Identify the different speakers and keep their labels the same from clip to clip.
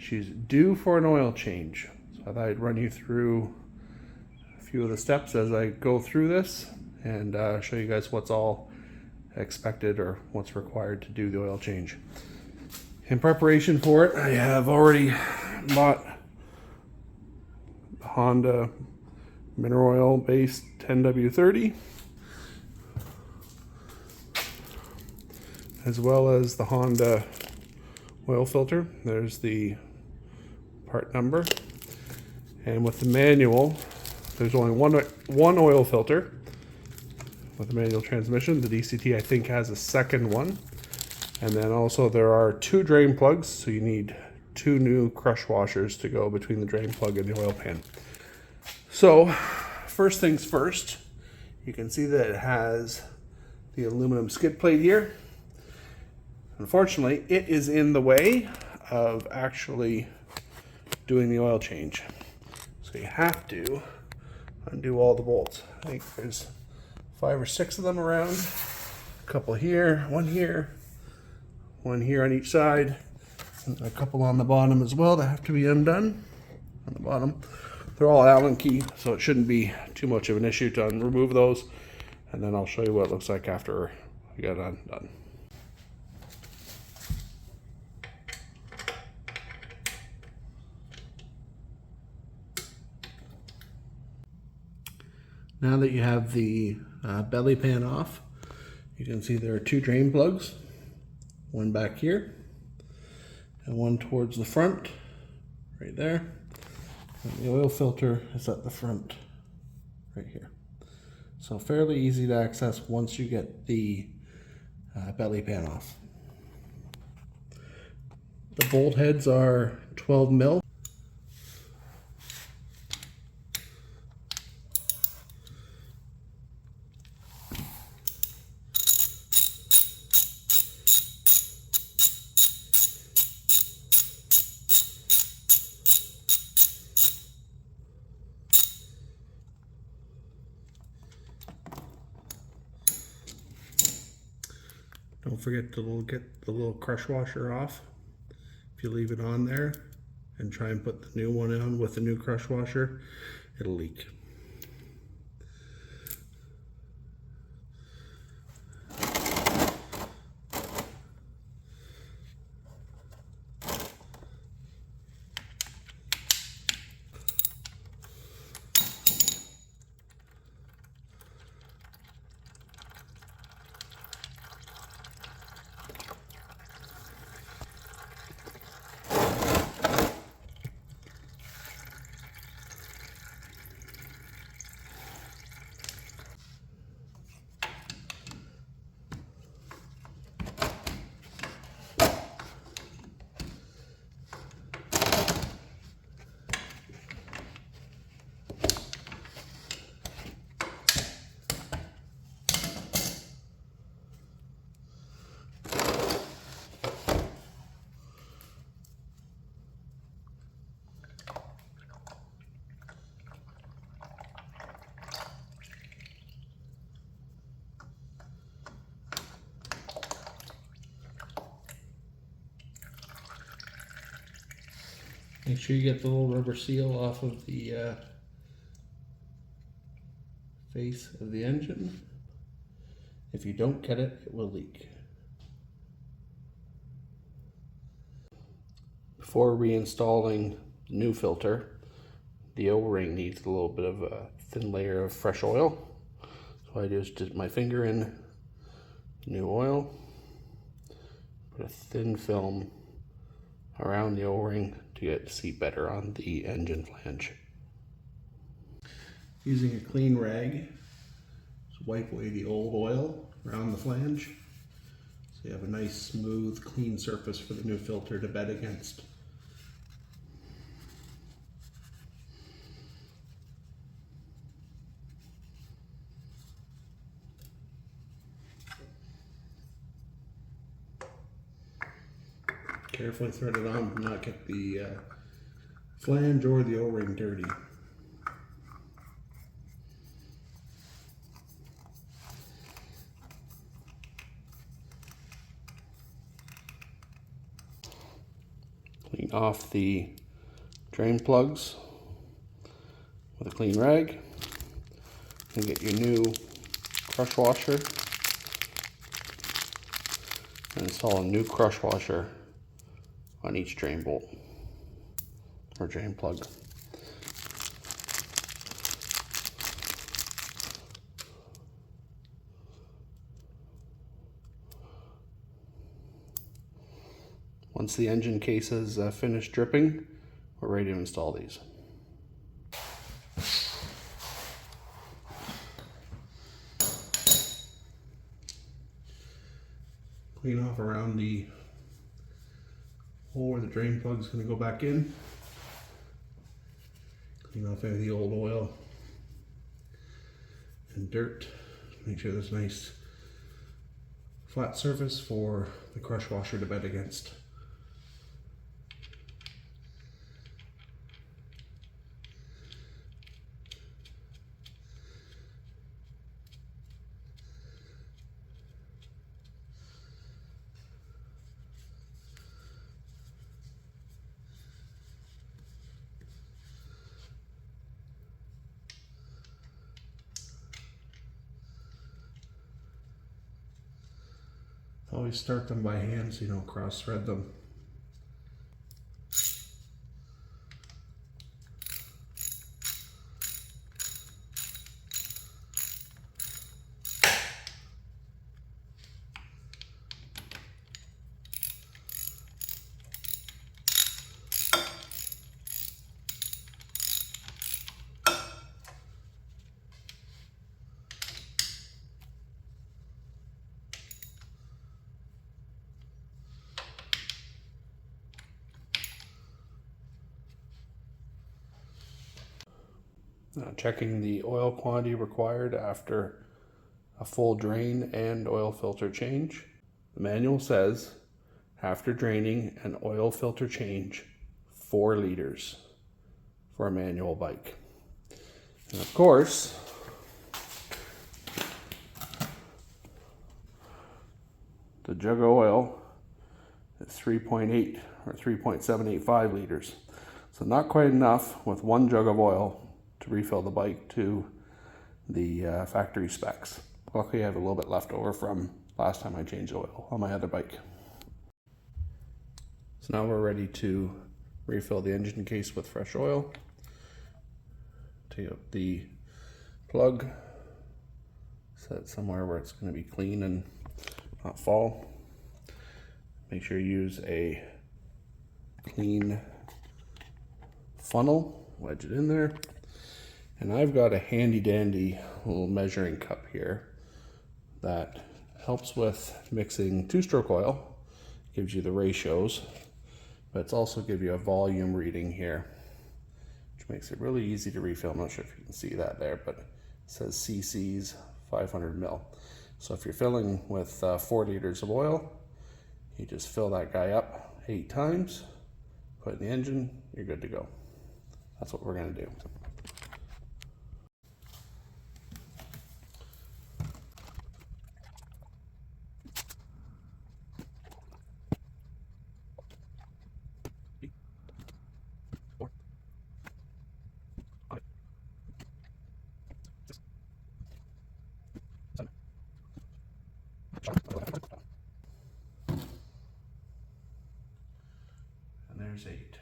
Speaker 1: she's due for an oil change. So I thought I'd run you through a few of the steps as I go through this and show you guys what's all expected or what's required to do the oil change. In preparation for it, I have already bought the Honda mineral oil based 10W30, as well as the Honda oil filter. There's the part number. And with the manual, there's only one oil filter with a manual transmission. The DCT, I think, has a second one. And then also there are 2 drain plugs, so you need 2 new crush washers to go between the drain plug and the oil pan. So, first things first, you can see that it has the aluminum skid plate here. Unfortunately, it is in the way of actually doing the oil change. So you have to undo all the bolts. I think there's 5 or 6 of them around. A couple here, one here on each side, and a couple on the bottom as well that have to be undone on the bottom. They're all Allen key, so it shouldn't be too much of an issue to remove those. And then I'll show you what it looks like after we get it undone. Now that you have the belly pan off, you can see there are 2 drain plugs, one back here and one towards the front, right there. And the oil filter is at the front, right here. So fairly easy to access once you get the belly pan off. The bolt heads are 12 mil. Don't forget to get the little crush washer off. If you leave it on there and try and put the new one on with the new crush washer, it'll leak. Make sure you get the little rubber seal off of the face of the engine. If you don't get it, it will leak. Before reinstalling the new filter, the O-ring needs a little bit of a thin layer of fresh oil. So I just dip my finger in new oil, put a thin film around the O-ring to get it to seat better on the engine flange. Using a clean rag, just wipe away the old oil around the flange so you have a nice smooth clean surface for the new filter to bed against. Carefully thread it on to not get the flange or the O-ring dirty. Clean off the drain plugs with a clean rag and get your new crush washer and install a new crush washer on each drain bolt or drain plug. Once the engine case is finished dripping, we're ready to install these. Clean off around the hole where the drain plug is going to go back in. Clean off any of the old oil and dirt. Make sure there's a nice flat surface for the crush washer to bed against. Always start them by hand so you don't cross thread them. Checking the oil quantity required after a full drain and oil filter change. The manual says after draining and oil filter change, 4 liters for a manual bike. And of course, the jug of oil is 3.8 or 3.785 liters. So not quite enough with 1 jug of oil to refill the bike to the factory specs. Luckily I have a little bit left over from last time I changed oil on my other bike. So now we're ready to refill the engine case with fresh oil. Take out the plug, set it somewhere where it's going to be clean and not fall. Make sure you use a clean funnel, wedge it in there. And I've got a handy dandy little measuring cup here that helps with mixing 2-stroke oil, gives you the ratios, but it's also give you a volume reading here, which makes it really easy to refill. I'm not sure if you can see that there, but it says cc's 500 mil. So if you're filling with 4 liters of oil, you just fill that guy up 8 times, put it in the engine, you're good to go. That's what we're going to do. And there's 8.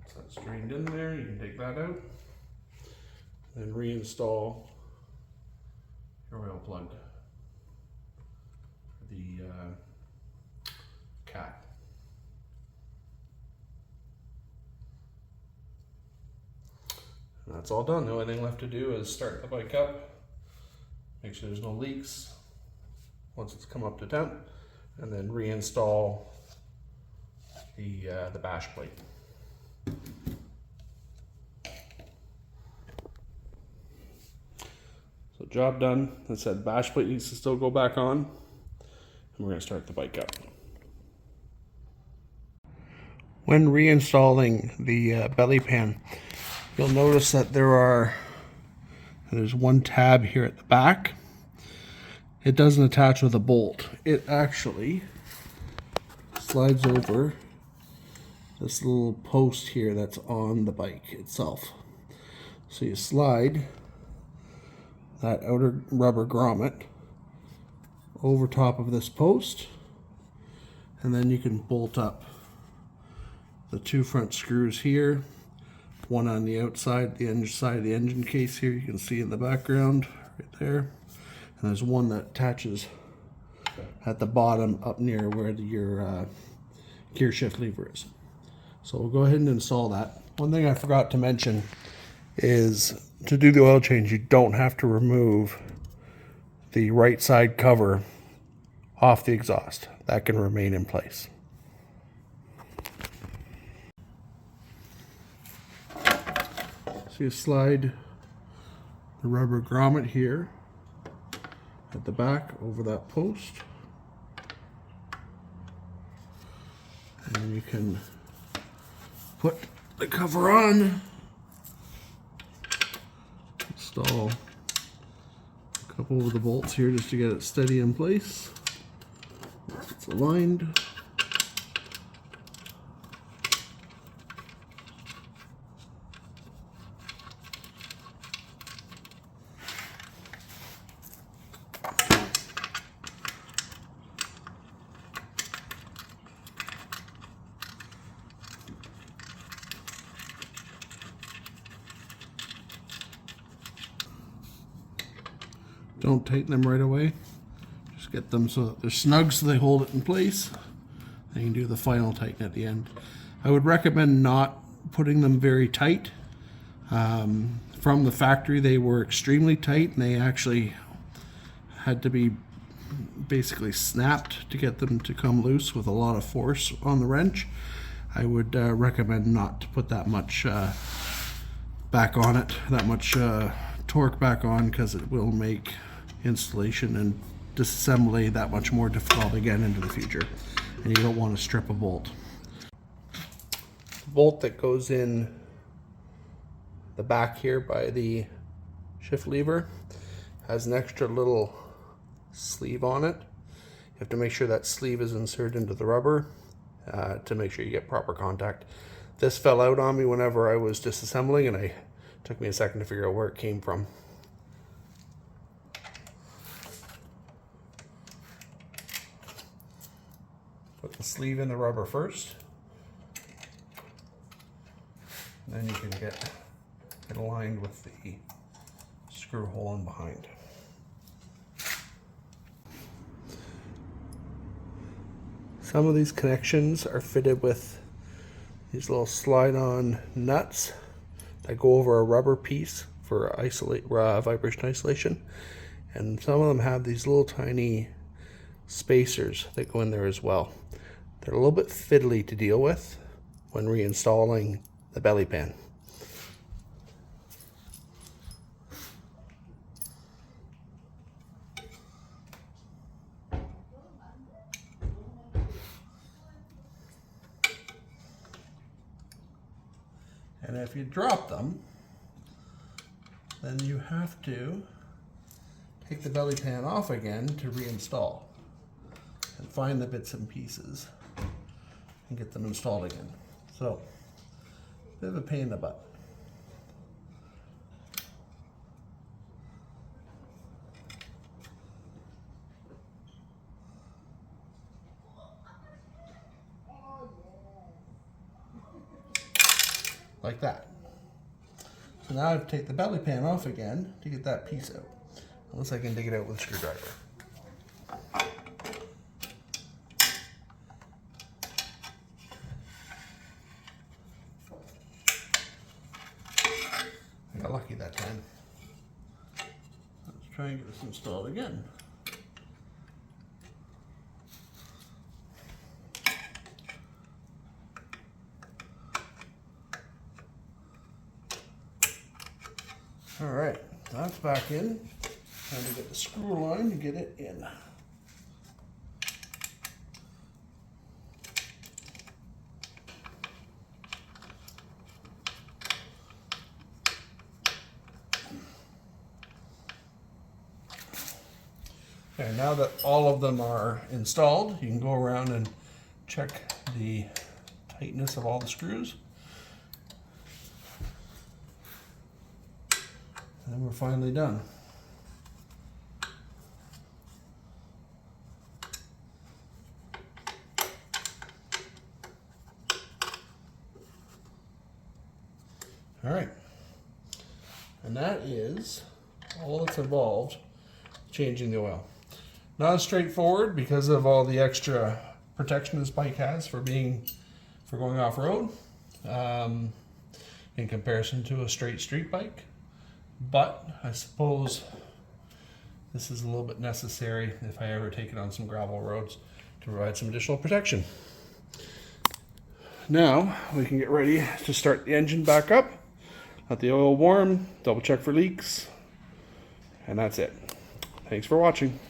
Speaker 1: So that's drained in there, you can take that out. Then reinstall your oil plug for the cap. And that's all done. The only thing left to do is start the bike up, make sure there's no leaks once it's come up to temp, and then reinstall the bash plate. So job done. As I said, bash plate needs to still go back on, and we're going to start the bike up. When reinstalling the belly pan, you'll notice that there's one tab here at the back. It doesn't attach with a bolt. It actually slides over this little post here that's on the bike itself. So you slide that outer rubber grommet over top of this post, and then you can bolt up the two front screws here, one on the outside, the engine side of the engine case here, you can see in the background right there, and there's one that attaches at the bottom up near where your gear shift lever is. So we'll go ahead and install that. One thing I forgot to mention is to do the oil change, you don't have to remove the right side cover off the exhaust. That can remain in place. So you slide the rubber grommet here at the back over that post, and you can put the cover on, install a couple of the bolts here just to get it steady in place. Once it's aligned, don't tighten them right away. Just get them so that they're snug so they hold it in place. Then you can do the final tighten at the end. I would recommend not putting them very tight. From the factory they were extremely tight, and they actually had to be basically snapped to get them to come loose with a lot of force on the wrench. I would recommend not to put that much back on it, that much torque back on, because it will make installation and disassembly that much more difficult again into the future, and you don't want to strip a bolt. The bolt that goes in the back here by the shift lever has an extra little sleeve on it. You have to make sure that sleeve is inserted into the rubber to make sure you get proper contact. This fell out on me whenever I was disassembling, and it took me a second to figure out where it came from. Put the sleeve in the rubber first, and then you can get it aligned with the screw hole in behind. Some of these connections are fitted with these little slide-on nuts that go over a rubber piece for vibration isolation, and some of them have these little tiny spacers that go in there as well. They're a little bit fiddly to deal with when reinstalling the belly pan. And if you drop them, then you have to take the belly pan off again to reinstall and find the bits and pieces and get them installed again. So, a bit of a pain in the butt. Like that. So now I have to take the belly pan off again to get that piece out. Unless I can dig it out with a screwdriver. I got lucky that time. Let's try and get this installed again. All right, that's back in. Time to get the screw line to get it in. Okay, now that all of them are installed, you can go around and check the tightness of all the screws. And then we're finally done. All right, and that is all that's involved changing the oil. Not as straightforward because of all the extra protection this bike has for going off-road in comparison to a straight street bike, but I suppose this is a little bit necessary if I ever take it on some gravel roads to provide some additional protection. Now we can get ready to start the engine back up. Let the oil warm, double check for leaks, and that's it. Thanks for watching.